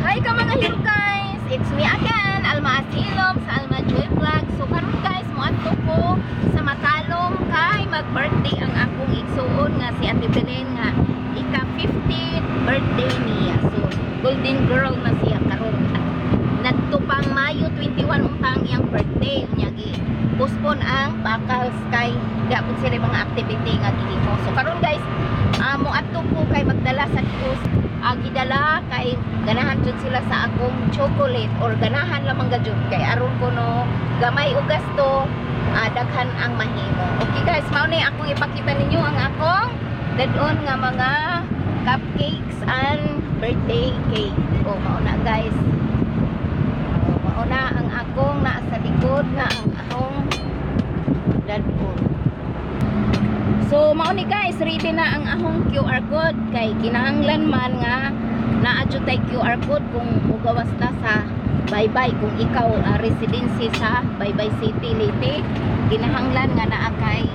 Hi ka mga guys! It's me again, Alma Asilom sa Alma Joy Vlog. So karon guys, muadto ko sa Matalom kay mag-birthday ang akong igsuon nga si Ate Belen nga ika-15th birthday niya. So golden girl na siya karon. Nadto pang Mayo 21 untang iyang birthday niya gi. Postpone ang bakal kay gapon sila mga activity nga gihimo. So karon guys, muadto ko kay magdala sa kus gidala kay ganahan jud sila sa akong chocolate or ganahan lamang gajud kay aron ko no gamay og gasto daghan ang mahimo. Okay guys, mao ni akong ipakita ninyo ang akong dadon nga mga cupcakes and birthday cake. Mao na guys. Mao na ang akong naa sa likod nga ang akong dadon. So mao ni guys, ready na ang ahong QR code kay kinahanglan man nga naa-adyo tay QR code kung mugawas ta sa Baybay kung ikaw residency sa Baybay City Leyte, kinahanglan nga naa kay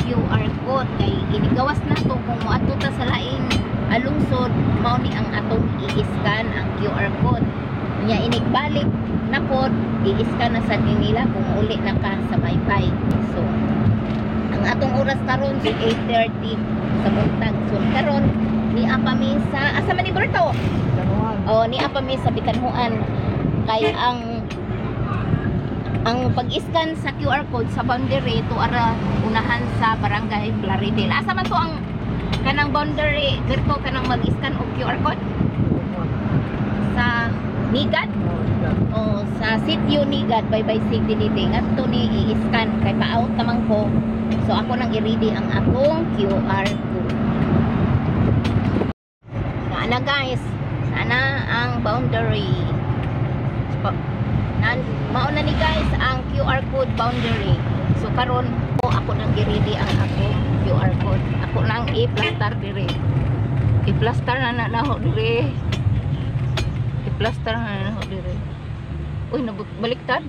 QR code kay ginigawas na to kung moadto ta sa laing lungsod mao ni ang atong i-scan ang QR code nya inigbalik na pod i-scan na sa nila kung uli na ka sa Baybay. So ang atong oras karon si 8:30 sa buntag. So karon ni apa mi sa asa man ni Berto? Ni apa mi sa Bikanhuan kay ang pag-scan sa QR code sa boundary to ara unahan sa barangay Plaridel. Asa man to ang kanang boundary Berto kanang mag-scan og QR code? Sa Nigat? Sa sitio Nigat, Baybay City Leyte. Ngadto ni i-scan kay pa-out naman ko. So ako nang i-ready ang akong QR code. Sana guys, sana ang boundary. Mauna ni guys ang QR code boundary. So karon ako nang i-ready ang akong QR code. Ako nang i-plaster dire. I-plaster na naho dire. I-plaster na naho dire. Uy, baliktad.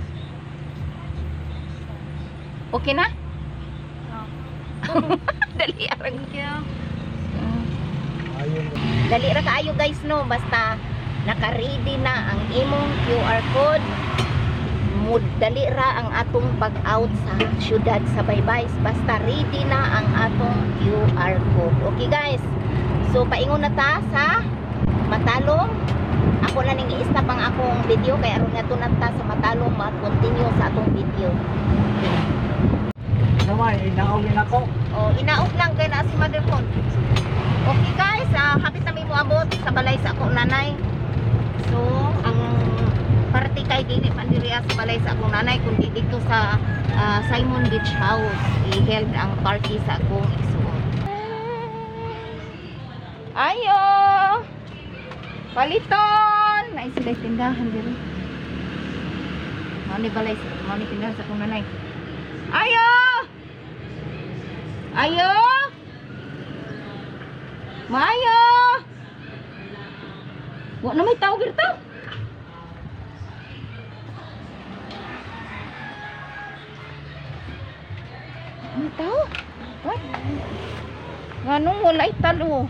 Okay na? Dali arang dali ra kaayo guys no, basta naka-ready na ang imong QR code, dali ra ang atong pag-out sa syudad sa Baybay, basta ready na ang atong QR code. Okay guys, so paingon na ta sa Matalom. Ako na ning i-stop ang akong video kay aron nga na ta sa Matalom mag-continue sa atong video. Naman, inaog din ako. Inaog lang kay na si mother phone. Okay guys, hapit na may muabot sa balay sa akong nanay. So, ang party kay dili man diri sa balay sa akong nanay kundi dito sa Simon Beach House. I-held ang party sa akong igsuon. Ayo! Paliton! Nay sila tindahan diri. Mao ni balay, mao ni tindahan sa akong nanay. Ayo! Ayo! Mayo! Wa na may tao girto. May tao? What? Nganong wala italo?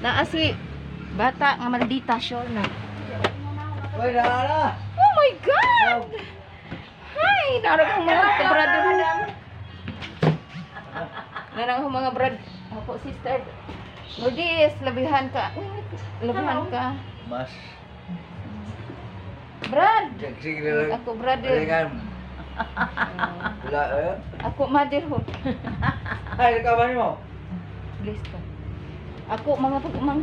Naa si bata nga maldita sure na. Uy, nara! Oh my God! Hi! Narang mga brother. Narang mga brad. Ako sister. Lourdes, labihan ka. Labihan ka. Mas. Brad. Sige na. Ako brother. Ringan. Wala eh. Ako motherhood. Ay, nakaman mo. Bless ka. Ako mga pagumang.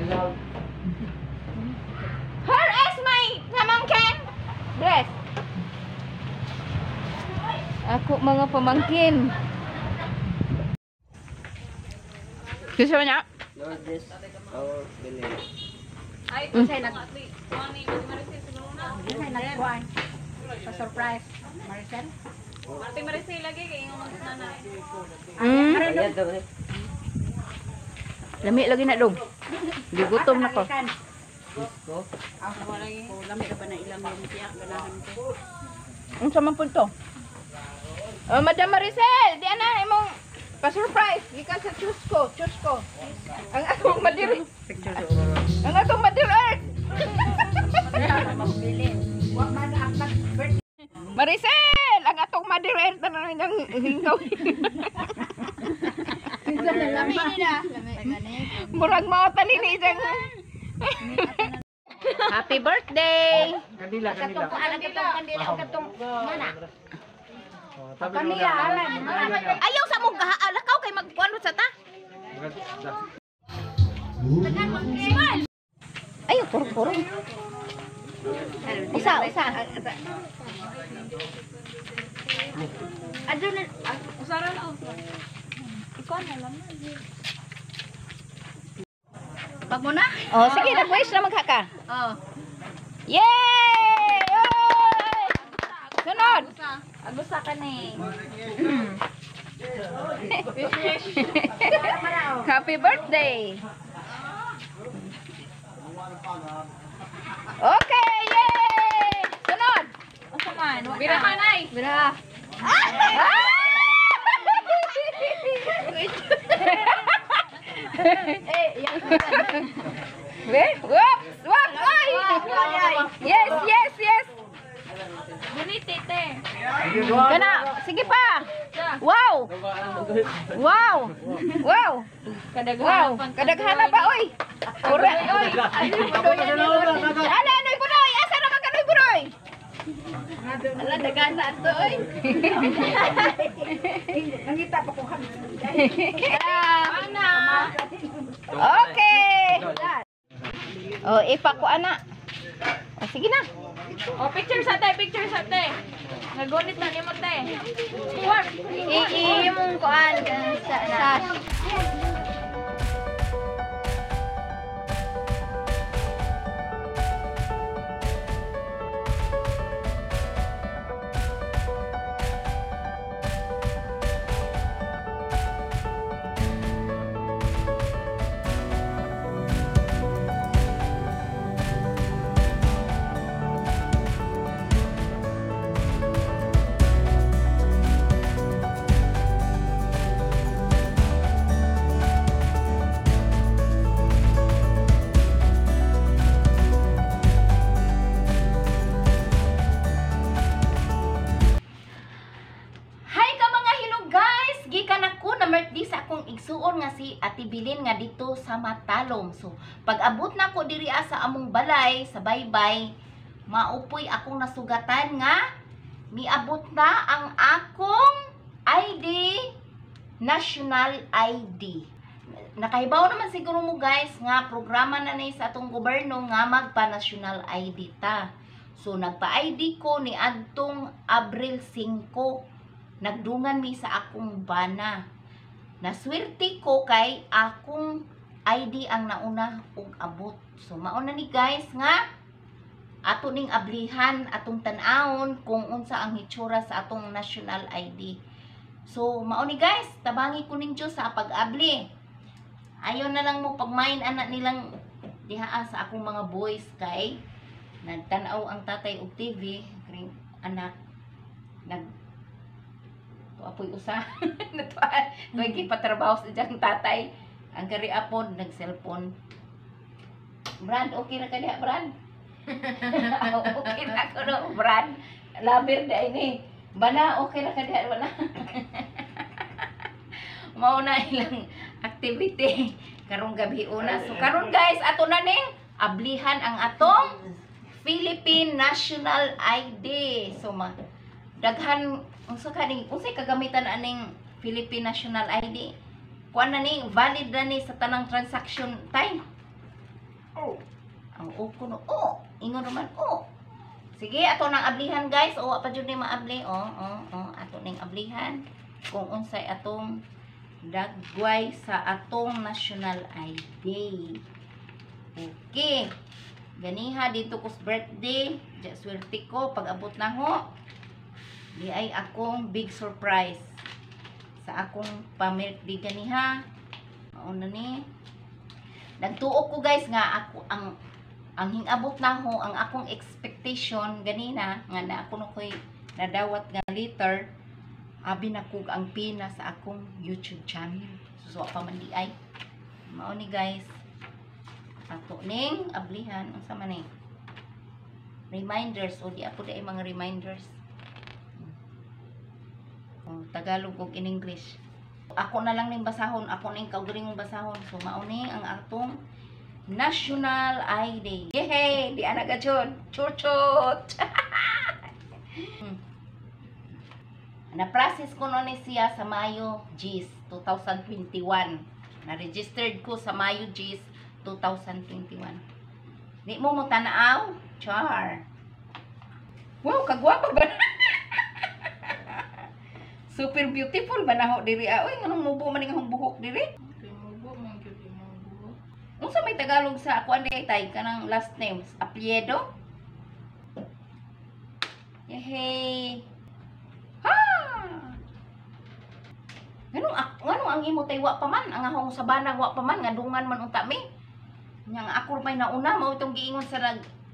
Ilaw. Her is my pamangkin. Bless. Ako mga pamangkin. Gusto mo niya? Lourdes. Oh, bili. Ay, kasi nagkuhan. Pa-surprise. Maricel? Marti Maricel lagi kay ingong nanay. Ayan daw eh. Lami lagi na dong. Gigutom na ko. Disco. Ako lagi. Lami ka pa na ilang lumpia. Ganahan ko. Ang sama po ito. Madam Maricel, di na imong pa-surprise. Gikan sa Chusco. Ang akong madiri. Picture sa ulo. Ang akong Maricel, ang atong madirenta na nang hingaw. Lami nila. Murag mao tali ni jang. Happy birthday. Kandila, kandila. Kanila, alam. Ayaw sa mong alakaw kay magkuano sa ta. Ayaw puro. Usa. Adyo na. Usara na. Ikaw na lang. Pag mo na? Oh, sige na boys na maghaka. Oo. Yay! Oy! Sunod. Agusa ka ni. Happy birthday. Okay, yay! Sunod. Asa man? Bira ka nay. Bira. Whoops! Oy! Yes. Gunit tete. Kana, sige pa. Wow! Kadaghan na ba oy? Ura oy. Ala noy bunoy, asa na ka noy bunoy? Ala dagan na ato oy. Nangita pa ko kami. Ana. Okay. Oh, ipaku ana. Oh, sige na. Oh, picture sa te. Nagunit na nimo te. Work. Imong kuan sa birthday sa akong igsuon nga si Ate Bilin nga dito sa Matalom. So, pag abot na ko diri sa among balay, sa baybay, maupoy akong nasugatan nga miabot na ang akong ID, national ID. Nakahibaw naman siguro mo guys nga programa na ni sa atong gobyerno nga magpa-national ID ta. So, nagpa-ID ko ni adtong Abril 5. Nagdungan mi sa akong bana. Naswerte ko kay akong ID ang nauna ug abot. So mauna ni guys nga ato ning ablihan atong tan-awon kung unsa ang hitsura sa atong national ID. So mao ni guys, tabangi ko ninyo sa pag-abli. Ayon na lang mo pagmain anak nilang dihaa sa akong mga boys kay nagtan-aw ang tatay og TV kring anak nag apoy usa natuan koy patrabaho sa diyang tatay ang kari apon nag cellphone. Brand okay na kaniya brand. Okay na ko no brand labir da ini bana okay na kaniya bana. Mao na ilang activity karong gabi una. So karon guys ato na ning ablihan ang atong Philippine National ID. So daghan unsa kaning unsay kagamitan aning Philippine National ID? Kuan na ni valid na ni sa tanang transaction time. Oh. Ang kuno. Oh, ingon naman. Oh. Sige, ato nang ablihan guys. O pa jud ni maabli. Ato ning ablihan kung unsay atong dagway sa atong national ID. Okay. Ganiha dito ko birthday. Swerte ko pag abot na ho. Di ay akong big surprise sa akong pamilya ganiha. Mauna ni. Nagtuo ko guys nga ako ang hingabot na ho ang akong expectation ganina nga na ako ko'y nadawat nga liter abi na kog ang pina sa akong YouTube channel. Susuwa pa man di ay. Mao ni guys. Ato ning ablihan unsa man ni? Reminders o di ako di ay mga reminders. Tagalog ug in English. Ako na lang ning basahon, ako ning kaugaling basahon. So mao ni ang atong National ID. Yehey! Di ana gajud. Chuchot! Na-process ko noon siya sa Mayo 10, 2021. Na-registered ko sa Mayo 10, 2021. Di mo mo tanaaw? Char. Wow, kagwapa ba? Super beautiful ba na ho diri? Oy, nganong mubo man ang buhok diri? Mubo man gyud imong buhok. Unsa may Tagalog sa ako andi tay kanang last name? Apelyido? Yehey. Ha! Nganong ang imo tay wa pa man, ang ahong sabana wa pa man nga dungan man unta mi. Nya nga ako may nauna mao itong giingon sa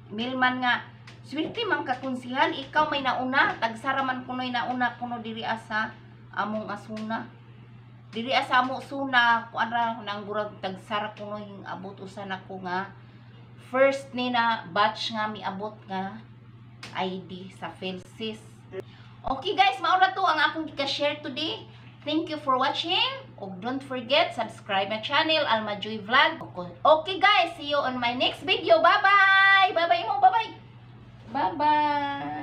milman nga swerte man ka konsihal, ikaw may nauna, tagsara man kunoy nauna kuno diri asa among asuna. Diri asa amo suna kuara nang gurag tagsara kuno yung abot usa nako nga first ni na batch nga miabot nga ID sa PhilSys. Okay guys, mao na to ang akong gika-share today. Thank you for watching. And don't forget, subscribe my channel, Alma Joy Vlog. Okay guys, see you on my next video. Bye-bye! Bye-bye mo, bye-bye! Bye-bye!